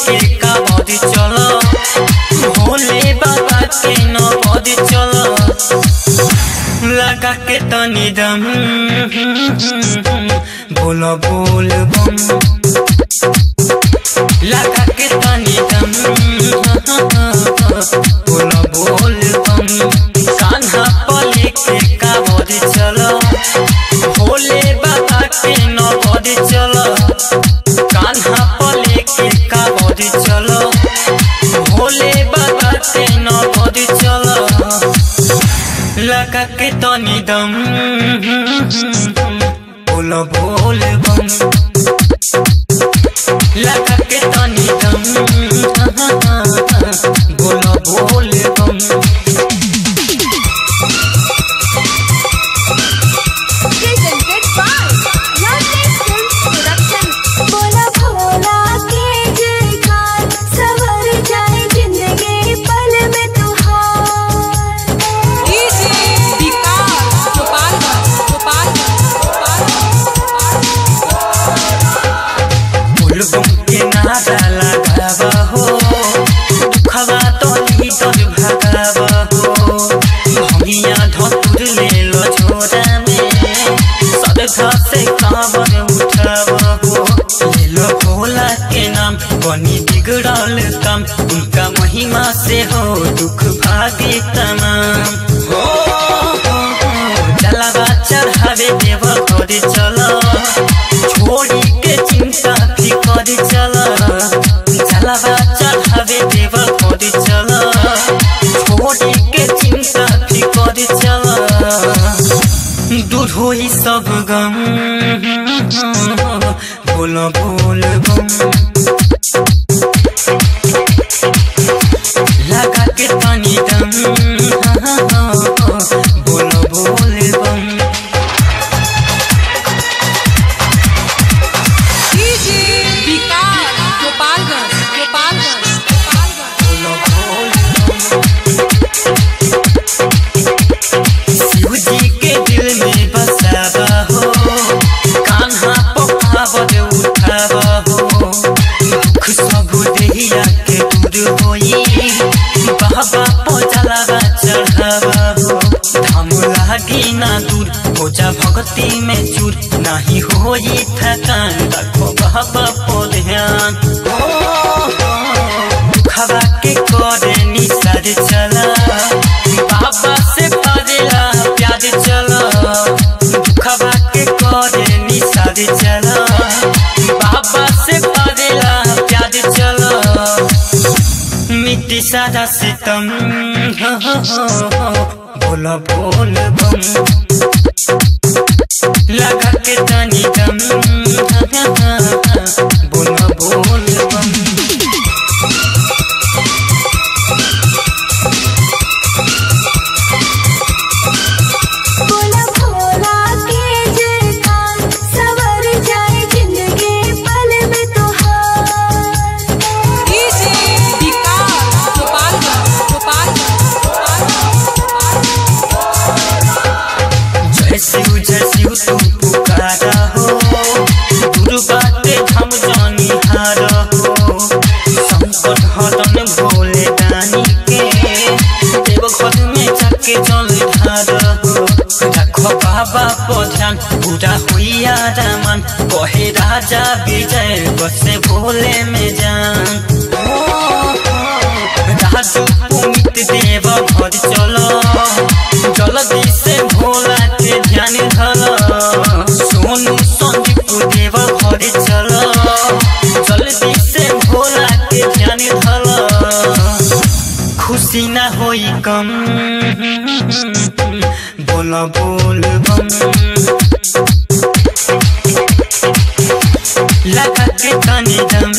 लेके कावड़ चलो, भोले बाबा के नौबत चलो। लगा के तनी दम बोलो बोल बम, लगा के तनी दम बोलो बोल बम। कान्हा पर लेके कावड़ चलो, भोले बाबा के नौबत चलो। कान्हा पर लेके कावड़ चलो, भोले बाबा के नौबत चलो। लगा के तनी दम बोलो बोल बम, लगा के तनी दम बोलो बोल बम। नारा लगावा हो, दुखवा तो भीतर भगावा हो। भंगिया धतुर ले लो झोरा में, सदका से कांवर उठावा हो। ले लो भोला के नाम, बनी बिगड़ल काम। उनका महिमा से हो दुख भागे तमाम। हो जलावा चढ़ावे देव घर चलो, छोड़ी के चिंता फिकर चलो। जलावा चढ़ावे देव घर चलो, छोड़ी के चिंता फिकर चलो। दूर होई सब गम बोलो बोल बम, लगा के तनी दम बोलो बोल बम। शिव जी के दिल में बसावा हो, कान्हा पर कावड़ उठावा हो। दुख सब देहिया के दूर होई, बाबा पर जलावा चढ़ावा हो। धाम लागी ना दूर, हो जा भक्ति में चूर। नाही होई थकान, रखो बाबा पर ध्यान। दुखवा के करे निसार चला, बाबा से करेला प्यार चला। दुखवा के करे निसार चला, बाबा से करेला प्यार चला। मिट्टी सारा सितम बोलो बोल बम, लगा के तनी दम बोलो बोल बम। शिव तू पुकारा हो, दूर बाटे हम जानी हारा हो। संकट हरन भोले दानी के, देव घर में जाके जल ढारा हो। रखो बाबा पर ध्यान, पूरा हुआ रामन। कहे राजा विजय बसे भोले में जान। राजू पुमित देव घर चलो, जल्दी से भोला के ध्यान धरो। सोनू संदीप देव घर चलो, जल्दी से भोला के ध्यान धरो। खुशी ना होई कम बोलो बोल बम, लगा के तनी दम